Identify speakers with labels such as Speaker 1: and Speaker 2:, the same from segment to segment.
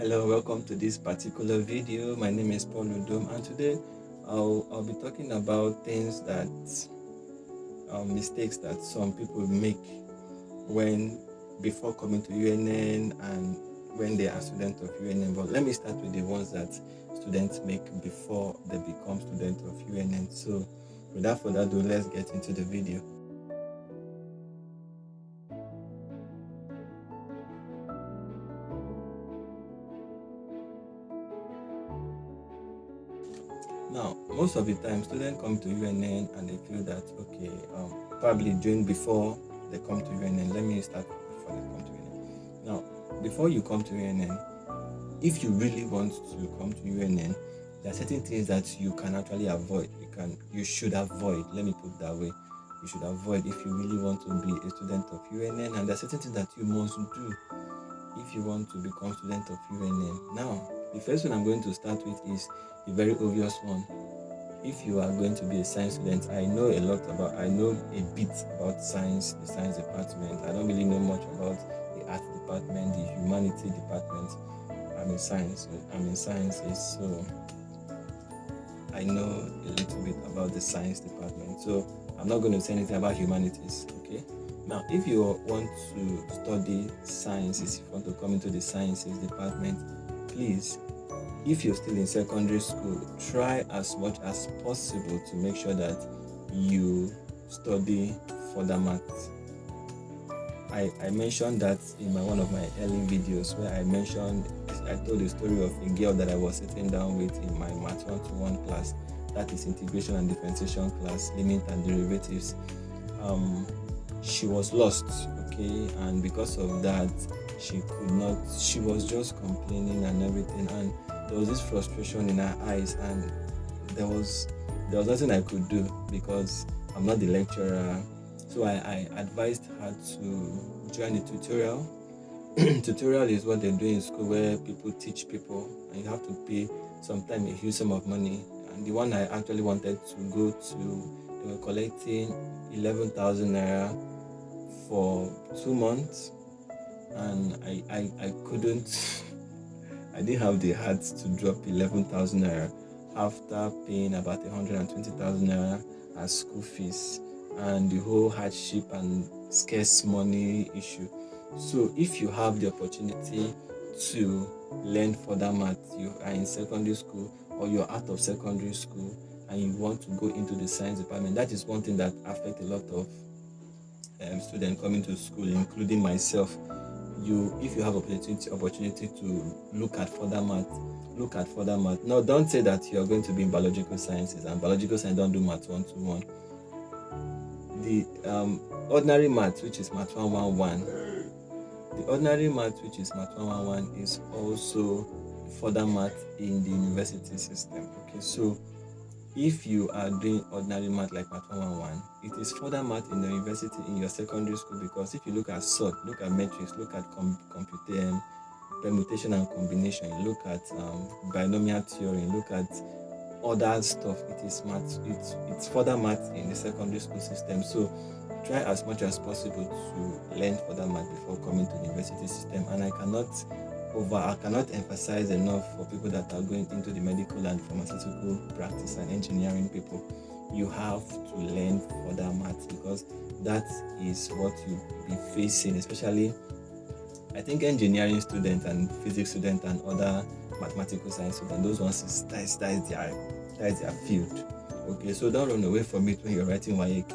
Speaker 1: Hello, welcome to this particular video. My name is Udom, and today I'll be talking about things that mistakes that some people make before coming to UNN and when they are students of UNN. But let me start with the ones that students make before they become students of UNN. So without further ado, let's get into the video. Now, most of the time, students come to UNN and they feel that, okay, probably before they come to UNN. Let me start before they come to UNN. Now, before you come to UNN, if you really want to come to UNN, there are certain things that you can actually avoid. You should avoid. Let me put it that way. You should avoid if you really want to be a student of UNN, and there are certain things that you must do if you want to become student of UNN. Now, the first one I'm going to start with is the very obvious one. If you are going to be a science student, I know a bit about science, the science department. I don't really know much about the art department, the humanity department. I'm in sciences, so I know a little bit about the science department. So I'm not going to say anything about humanities, okay? Now, if you want to study sciences, if you want to come into the sciences department, please, if you're still in secondary school, try as much as possible to make sure that you study further maths. I mentioned that in one of my early videos where I told the story of a girl that I was sitting down with in my Math 1-1 class, that is integration and differentiation class, limit and derivatives. She was lost, okay, and because of that, she was just complaining and everything, and there was this frustration in her eyes, and there was nothing I could do because I'm not the lecturer. So I advised her to join the tutorial. Tutorial is what they do in school where people teach people and you have to pay sometimes a huge sum of money. And the one I actually wanted to go to, they were collecting 11,000 naira for 2 months, and I couldn't I didn't have the heart to drop 11,000 naira after paying about 120,000 naira as school fees and the whole hardship and scarce money issue. So if you have the opportunity to learn further math, you are in secondary school or you're out of secondary school and you want to go into the science department, that is one thing that affects a lot of students coming to school, including myself. If you have opportunity to look at further math. Now, don't say that you're going to be in biological sciences, and biological science don't do math 1-1. The ordinary math, which is math 1-1, the ordinary math, which is math 1-1, is also further math in the university system. Okay, so if you are doing ordinary math like math 1-1, it is further math in the university in your secondary school, because if you look at sort, look at matrix, look at permutation and combination, look at binomial theory, look at other stuff, it is math. It's further math in the secondary school system. So try as much as possible to learn further math before coming to the university system. And I cannot emphasize enough for people that are going into the medical and pharmaceutical practice and engineering people, you have to learn further math, because that is what you'll be facing, especially I think engineering students and physics students and other mathematical science students, those ones that's their field. Okay, so don't run away from it when you're writing WAEC.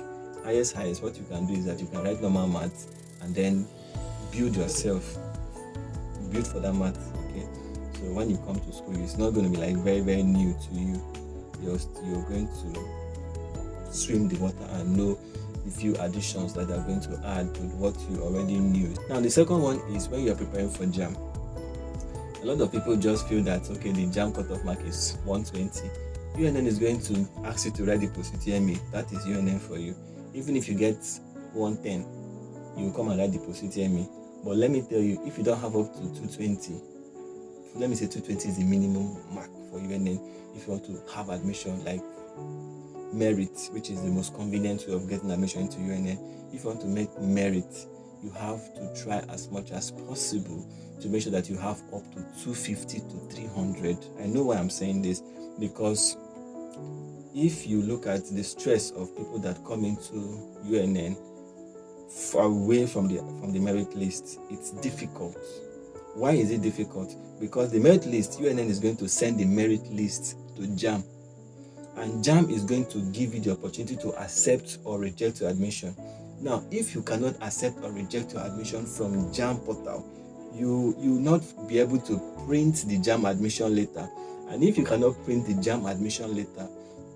Speaker 1: Highest, what you can do is that you can write normal math and then build further math. Okay, so when you come to school, it's not going to be like very, very new to you. You're going to swim the water and know the few additions that are going to add to what you already knew. Now, the second one is when you're preparing for JAMB. A lot of people just feel that, okay, the JAMB cutoff mark is 120. UNN is going to ask you to write the post-UTME. That is UNN for you. Even if you get 110, you will come and write the post-UTME. But let me tell you, if you don't have up to 220, let me say 220 is the minimum mark for UNN. If you want to have admission, like merit, which is the most convenient way of getting admission into UNN, if you want to make merit, you have to try as much as possible to make sure that you have up to 250 to 300. I know why I'm saying this, because if you look at the stress of people that come into UNN far away from the merit list, it's difficult. Why is it difficult? Because the merit list, UNN is going to send the merit list to JAMB, and JAMB is going to give you the opportunity to accept or reject your admission. Now, if you cannot accept or reject your admission from JAMB portal, you will not be able to print the JAMB admission letter. And if you cannot print the JAMB admission letter,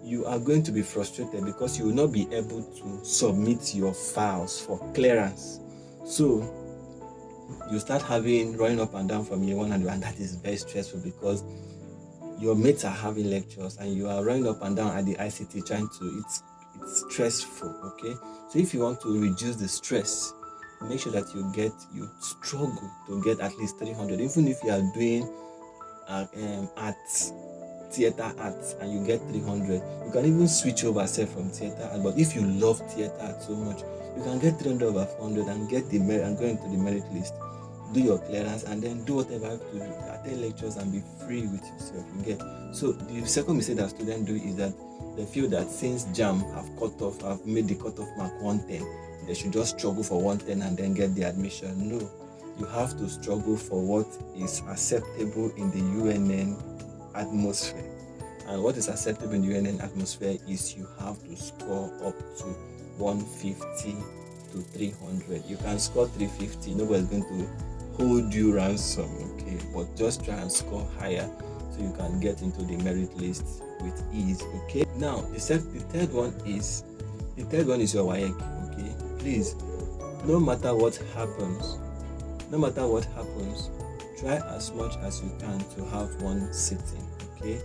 Speaker 1: you are going to be frustrated because you will not be able to submit your files for clearance. So you start running up and down from year one, and that is very stressful because your mates are having lectures and you are running up and down at the ICT trying to, it's stressful, okay? So if you want to reduce the stress, make sure that you struggle to get at least 300, even if you are doing theater arts and you get 300, you can even switch over from theater art. But if you love theater art so much, you can get 300 over 400 and get the merit and go into the merit list, do your clearance, and then do whatever you have to do, attend lectures and be free with yourself. You get. So the second mistake that students do is that they feel that since JAMB have made the cutoff mark 110, they should just struggle for 110 and then get the admission. No, you have to struggle for what is acceptable in the UNN atmosphere. And what is acceptable in the UNN atmosphere is you have to score up to 150 to 300. You can score 350, nobody's going to hold you ransom, okay? But just try and score higher so you can get into the merit list with ease, okay? Now, the third one is your WAEC, okay? Please, no matter what happens, try as much as you can to have one sitting, okay?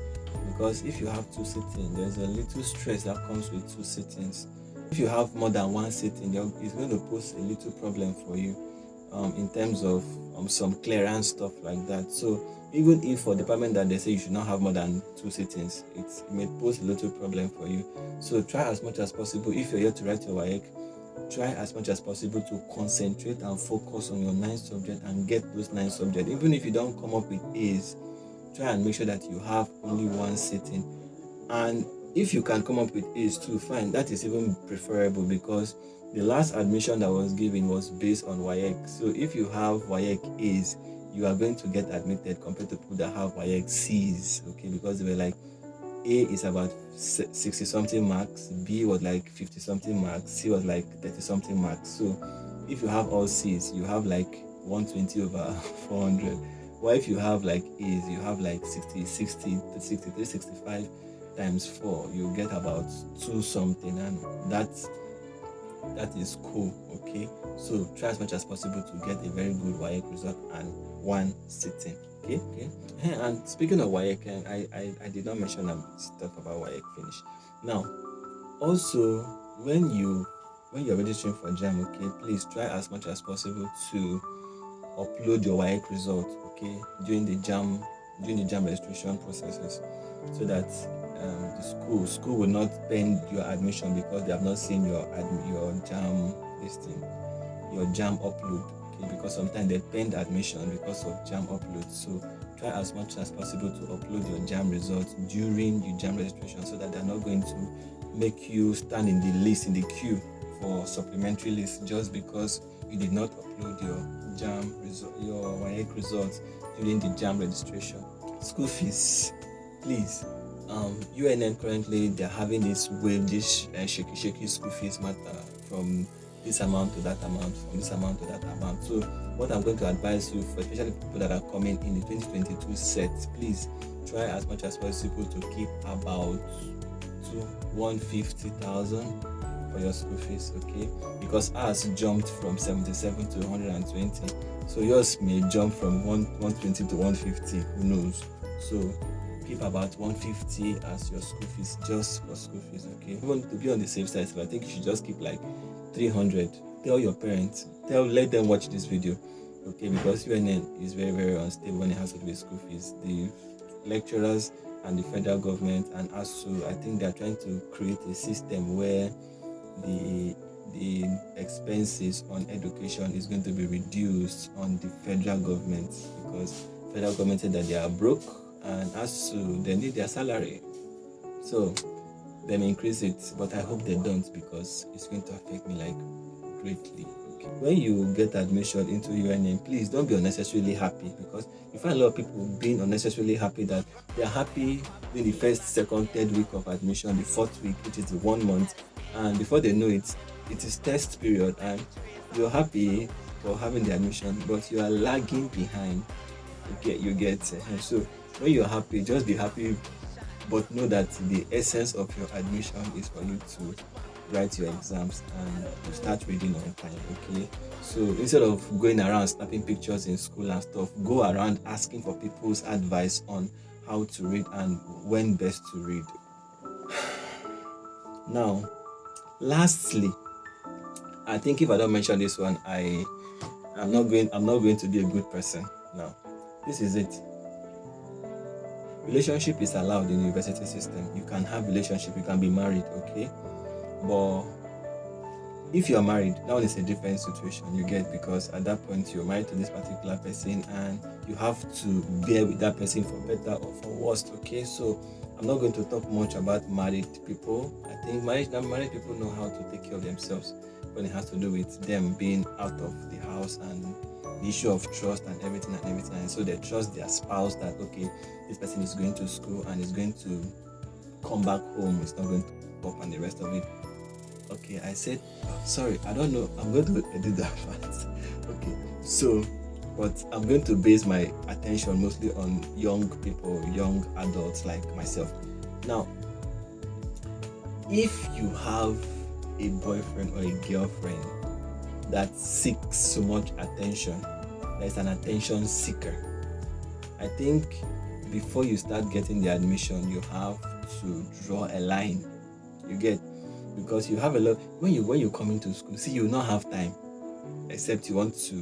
Speaker 1: Because if you have two sittings, there's a little stress that comes with two sittings. If you have more than one sitting, it's going to pose a little problem for you in terms of some clearance stuff like that. So even if for department that they say you should not have more than two sittings, it may pose a little problem for you. So try as much as possible. If you're here to write your WAEC, try as much as possible to concentrate and focus on your 9 subjects and get those 9 subjects. Even if you don't come up with A's, try and make sure that you have only one sitting. And if you can come up with A's too, fine, that is even preferable, because the last admission that was given was based on WAEC. So if you have WAEC A's, you are going to get admitted compared to people that have WAEC C's, okay? Because they were like, A is about 60 something marks, B was like 50 something marks, C was like 30 something marks. So if you have all C's, you have like 120 over 400. Or if you have like A's, you have like 60, 63, 65 times 4, you get about 2 something, and that is cool, okay? So try as much as possible to get a very good WAEC result and one sitting, okay? And speaking of WAEC, I did not mention stuff about WAEC finish. Now, also when you're registering for JAMB, okay, please try as much as possible to upload your WAEC result, okay, during the JAMB registration processes, so that the school will not pend your admission because they have not seen your JAMB listing, your JAMB upload, okay? Because sometimes they pend admission because of JAMB upload. So try as much as possible to upload your JAMB results during your JAMB registration, so that they're not going to make you stand in the queue for supplementary list just because you did not upload your your WAEC results during the JAMB registration. School fees, please. UNN currently, they're having this shaky school fees matter, from this amount to that amount, from this amount to that amount. So what I'm going to advise you, for especially people that are coming in the 2022 set, please try as much as possible to keep about 150,000 for your school fees, okay? Because ours jumped from 77 to 120, so yours may jump from 120 to 150, who knows? So keep about 150 as your school fees, just for school fees, okay? Even to be on the safe side, so I think you should just keep like 300. Tell your parents, let them watch this video, okay? Because UNN is very, very unstable when it has to do with school fees. The lecturers and the federal government and ASU, I think they are trying to create a system where the the expenses on education is going to be reduced on the federal government, because federal government said that they are broke, and as to they need their salary, so they may increase it, but I hope they don't, because it's going to affect me like greatly. Okay. When you get admission into UNN, please don't be unnecessarily happy, because you find a lot of people being unnecessarily happy, that they are happy in the first, second, third week of admission, the fourth week, which is the 1 month, and before they know it, it is test period, and you're happy for having the admission, but you are lagging behind. You get so when you're happy, just be happy, but know that the essence of your admission is for you to write your exams and to start reading on time. Okay, so instead of going around snapping pictures in school and stuff, go around asking for people's advice on how to read and when best to read. Now, lastly, I think if I don't mention this one, I'm not going to be a good person. Now, this is it. Relationship is allowed in the university system. You can have relationship, you can be married, okay? But if you are married, that one is a different situation, you get, because at that point you're married to this particular person and you have to bear with that person for better or for worse, okay? So I'm not going to talk much about married people. I think married people know how to take care of themselves when it has to do with them being out of the house and the issue of trust and everything. And so they trust their spouse that, okay, this person is going to school and is going to come back home, it's not going to pop and the rest of it. Okay, I said, sorry, I don't know, I'm going to edit that part. Okay, so, but I'm going to base my attention mostly on young people, young adults like myself. Now, if you have a boyfriend or a girlfriend that seeks so much attention, that is an attention seeker, I think before you start getting the admission, you have to draw a line. You get, because you have a lot, when you come into school, see, you will not have time, except you want to,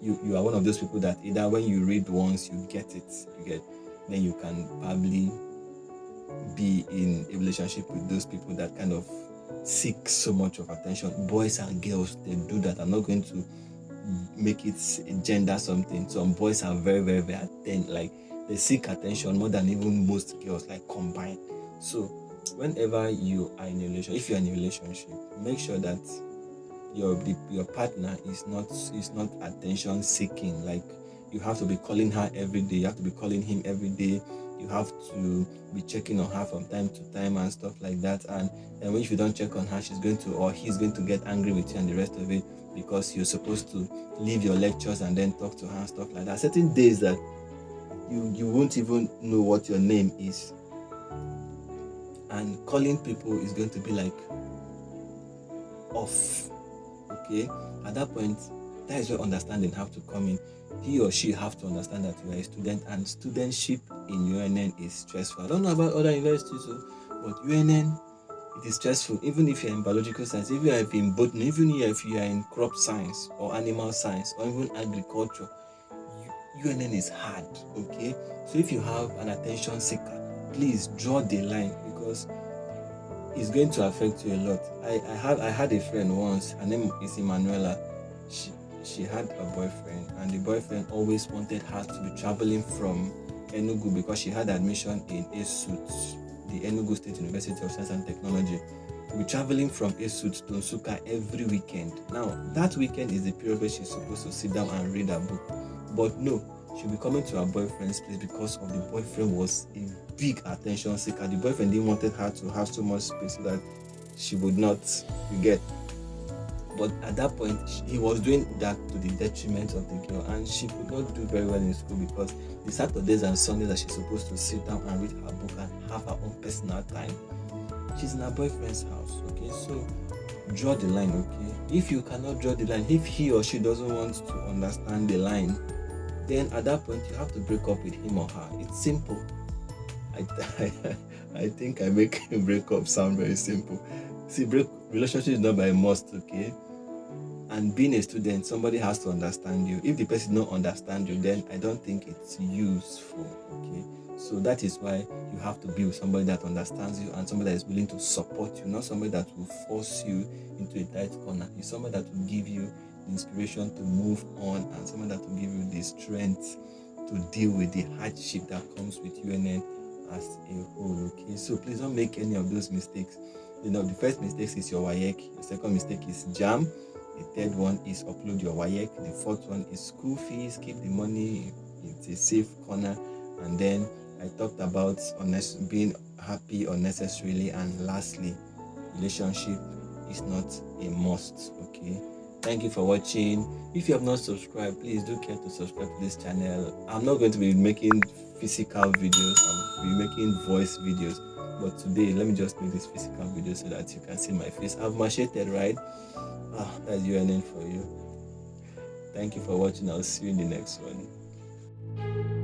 Speaker 1: you are one of those people that either when you read once, you get it, then you can probably be in a relationship with those people that kind of seek so much of attention. Boys and girls, they do that. I'm not going to make it gender something. Some boys are very, very, very like they seek attention more than even most girls, like combined. So whenever you are in a relationship, if you're in a relationship, make sure that your partner is not attention seeking. Like you have to be calling her every day, you have to be calling him every day, you have to be checking on her from time to time and stuff like that. And if you don't check on her, she's going to, or he's going to get angry with you and the rest of it, because you're supposed to leave your lectures and then talk to her and stuff like that. Certain days that you won't even know what your name is, and calling people is going to be like off. Okay, at that point, that is where understanding have to come in. He or she have to understand that you are a student, and studentship in UNN is stressful. I don't know about other universities, but UNN, it is stressful. Even if you're in biological science, even if you're in botany, even if you are in crop science or animal science or even agriculture, UNN is hard. Okay, so if you have an attention seeker, please draw the line, because it's going to affect you a lot. I had a friend once, her name is Emanuela. She had a boyfriend, and the boyfriend always wanted her to be traveling from Enugu, because she had admission in ESUT, the Enugu State University of Science and Technology, to be traveling from ESUT to Nsukka every weekend. Now, that weekend is the period where she's supposed to sit down and read a book. But no, she'll be coming to her boyfriend's place because of the boyfriend was a big attention seeker. The boyfriend didn't want her to have so much space so that she would not, get. But at that point, he was doing that to the detriment of the girl, and she could not do very well in school, because the Saturdays and Sundays that she's supposed to sit down and read her book and have her own personal time, she's in her boyfriend's house. Okay, so draw the line. Okay, if you cannot draw the line, if he or she doesn't want to understand the line, then at that point you have to break up with him or her. It's simple. I think I make breakup sound very simple. See, relationship is not by must, okay? And being a student, somebody has to understand you. If the person don't understand you, then I don't think it's useful, okay? So that is why you you have to be with somebody that understands you and somebody that is willing to support you, not somebody that will force you into a tight corner. It's somebody that will give you the inspiration to move on and somebody that will give you the strength to deal with the hardship that comes with UNN as a whole. Okay, so please don't make any of those mistakes. The first mistake is your WAEC, the second mistake is JAMB, the third one is upload your WAEC, the fourth one is school fees, keep the money in a safe corner, and then I talked about being happy unnecessarily, and lastly, relationship is not a must. Okay, thank you for watching. If you have not subscribed, please do care to subscribe to this channel. I'm not going to be making physical videos, I'll be making voice videos, but today let me just make this physical video so that you can see my face. I've macheted, right? That's UNN for you. Thank you for watching. I'll see you in the next one.